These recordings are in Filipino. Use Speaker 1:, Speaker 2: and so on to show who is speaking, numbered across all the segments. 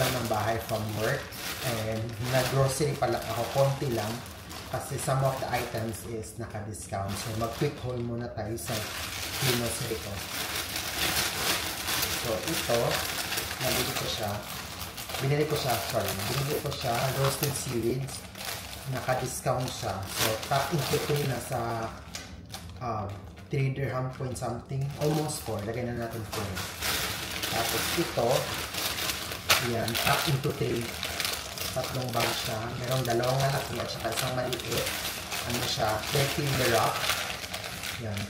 Speaker 1: lang ng bahay from work. And nag-grocery pala ako, konti lang. Kasi some of the items is naka-discount. So, mag-quick haul muna tayo sa grocery ko. So, ito, binili ko siya, roasted seaweeds. Naka-discount siya. So, top into 3 na sa 3 dirham point something. Almost 4. Lagay na natin 4. Tapos ito, yan, top into 3. Tatlong bag siya. Merong dalawang malaki at saka isang maliit. Ano siya, 30 the rock. Yan.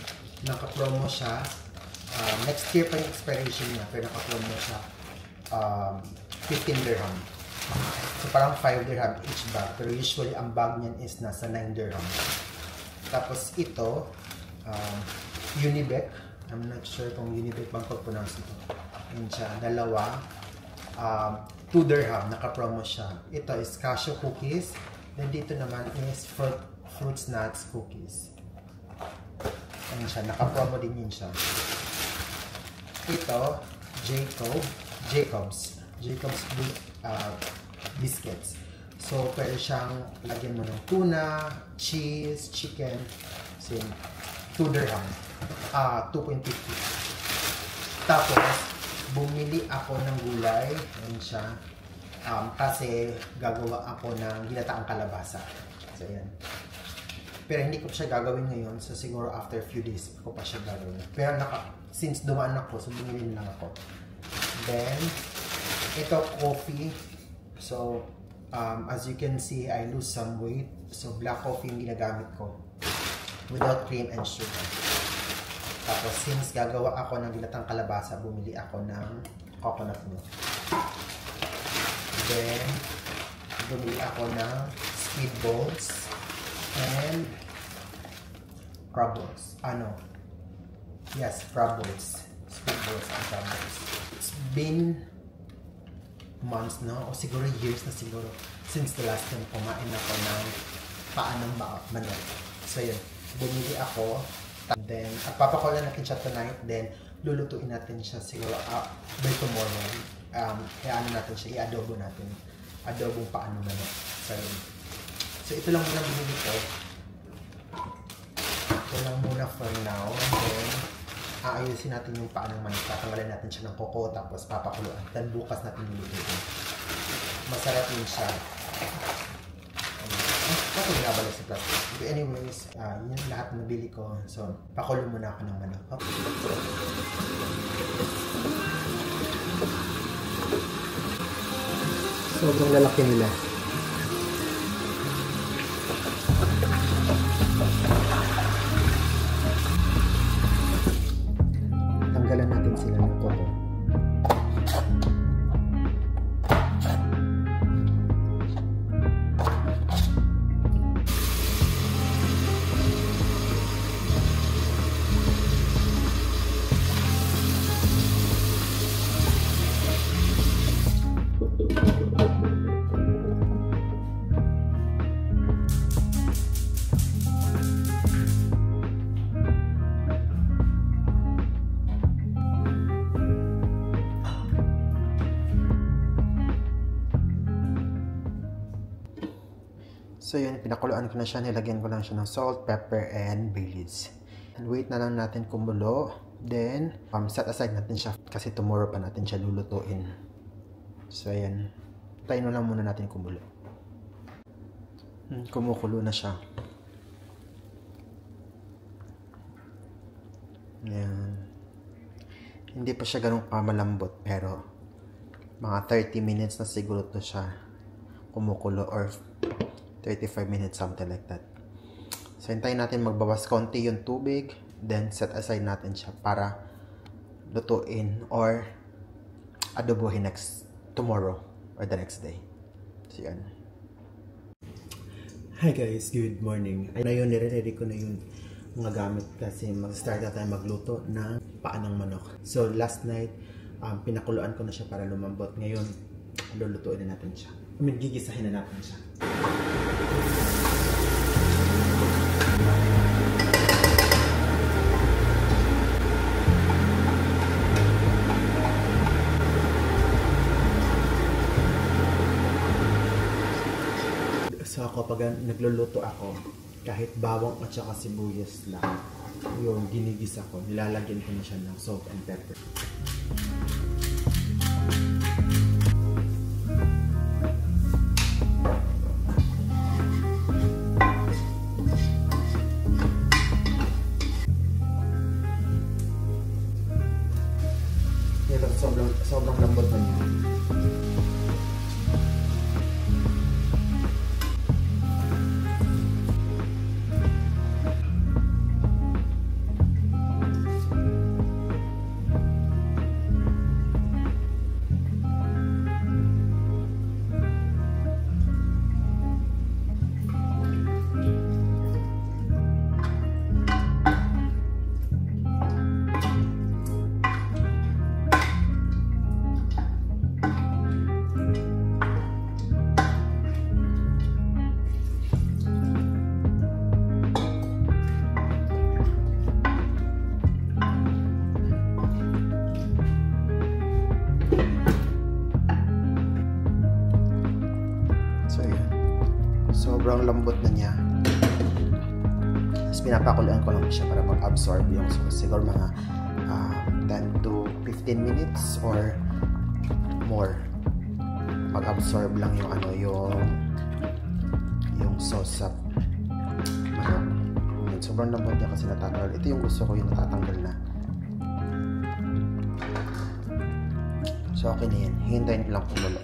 Speaker 1: Naka-promo siya. Next year pa yung expiration niya, pero naka-promo siya. 15 dirham. So parang 5 dirham each bag. Pero usually ang bag niyan is nasa 9 dirham. Tapos ito, Unibec. I'm not sure kung Unibec bang pag-pronounce ito. Yan siya. Dalawa. 2 dirham. Naka-promo siya. Ito is cashew cookies. Then dito naman is fruits nuts cookies. Yan siya. Naka-promo din yun siya. Ito, Jacob's biscuits. So, pwede siyang lagyan mo ng tuna, cheese, chicken. So, 2 dirham. 2.50. Tapos, bumili ako ng gulay. Yan siya. Kasi gagawa ako ng ginataang kalabasa. So, yan. Pero hindi ko siya gagawin ngayon. So, siguro after a few days ko pa siya gagawin. Pero since dumaan ako, so bumili lang ako. Then, ito coffee. So, as you can see, I lose some weight. So, black coffee yung ginagamit ko. Without cream and sugar. Tapos, since gagawa ako ng ginatang kalabasa, bumili ako ng coconut milk. Then, bumili ako ng squid balls and crab balls. Yes, crab balls. Squid balls and crab balls. It's been months na, o siguro years na siguro, since the last time kumain ako ng paa ng manok. So yun, bumili ako. Then, papakulan natin siya tonight. Then, lulutuin natin siya siguro by tomorrow. Ano natin siya, i-adobo natin. Adobong paa ng manok. So ito lang muna binili ko. Ito lang muna for now. Then, aayusin natin yung paa ng manok. Tatanggalin natin siya ng koko, tapos papakuluan. Then, bukas natin lulutuin. Masarap yun siya. Ako nabalik sa plastic. But anyways, yun lahat na nabili ko. So, pakulo muna ako ng manok. Okay. Sobrang lalaki nila. Tanggalan natin sila ng koko. So yun, pinakuluan ko na siya, nilagyan ko lang siya ng salt, pepper, and bay leaves. And wait na lang natin kumulo. Then, set aside natin siya kasi tomorrow pa natin siya lulutuin. So ayan, tayo na lang muna natin kumulo. Kumukulo na siya. Ayan. Hindi pa siya ganun malambot, pero mga 30 minutes na siguro to siya kumukulo, or 35 minutes, something like that. So, hintayin natin magbawas konti yung tubig. Then, set aside natin siya para lutuin or adobohin tomorrow or the next day. So, yan. Hi guys, good morning. Ngayon, nire-ready ko na yung mga gamit kasi mag-start na tayo magluto ng paa ng manok. So, last night, pinakuluan ko na siya para lumambot. Ngayon, lulutuin na natin siya. Gigisahin na natin siya. So ako pag nagluluto ako, kahit bawang at saka sibuyas lang, yung ginigisa ko, nilalagyan ko na siya ng salt and pepper. Ito, sobrang lambot na niya. Sobrang lambot na niya. Tapos pinapakuluan ko lang siya para mag-absorb yung sauce. Siguro mga 10 to 15 minutes or more. Mag-absorb lang yung ano, yung sauce sa manok. Sobrang lambot niya kasi natatanggal. Ito yung gusto ko, yung natatanggal na. So okay na yan. Hintayin lang kumulo.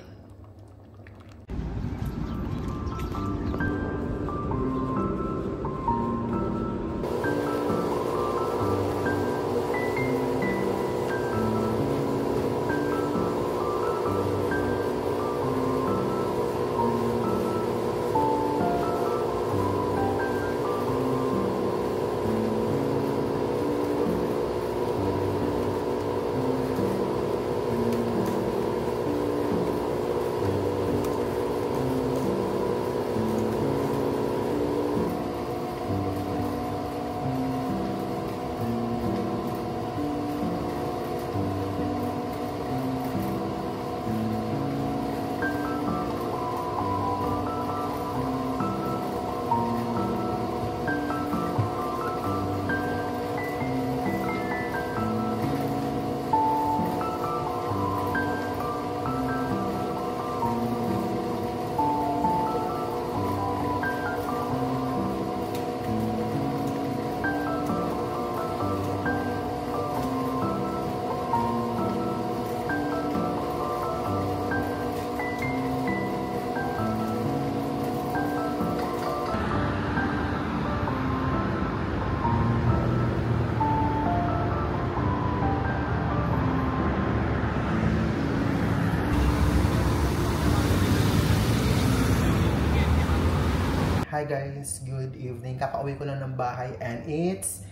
Speaker 1: Hi guys, good evening. Kakauwi ko lang ng bahay and it's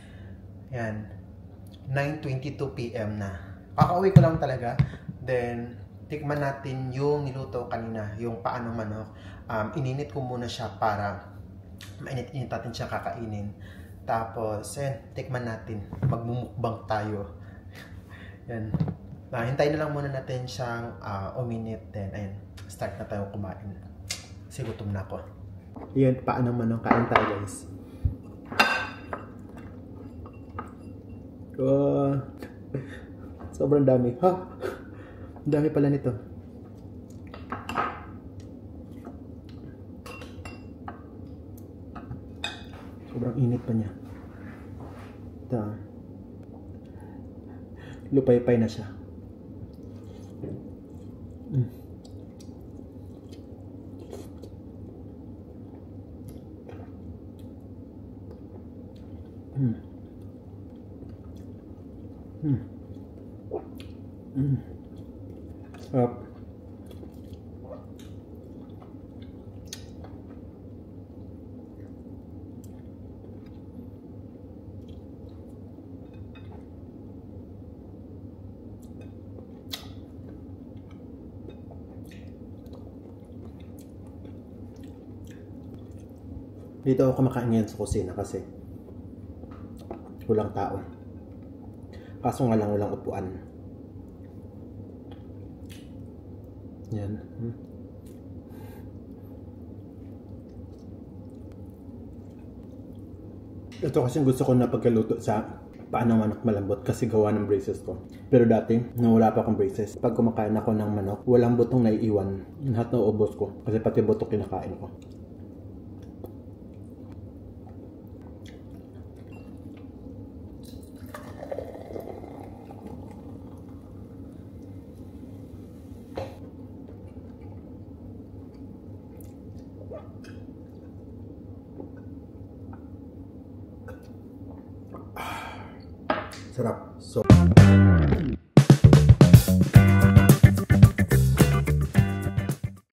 Speaker 1: yan 9:22 PM na. Kakauwi ko lang talaga. Then tikman natin yung niluto kanina, yung paano manok. Ininit ko muna siya para mainit-init natin siya kakainin. Tapos tikman natin. Magmumukbang tayo. Yan. Hintayin na lang muna natin siyang uminit. Then ayun, start na tayo kumain. Kasi gutom na ako. Yan, paano manok, kain tayo guys. Oh, sobrang dami. Ha? Ang dami pala nito. Sobrang init pa niya. Ito. Lupay-pay na siya. Sarap. Dito ako kumakain ngayon sa kusina kasi walang tao. Kaso nga lang walang upuan. Yan.
Speaker 2: Ito kasi gusto ko na pagkaluto sa paa ng manok malambot kasi gawa ng braces ko. Pero dati, nung wala pa akong braces, pag kumakain ako ng manok, walang butong naiiwan. Lahat na uubos ko kasi pati buto kinakain ko. Sarap. So,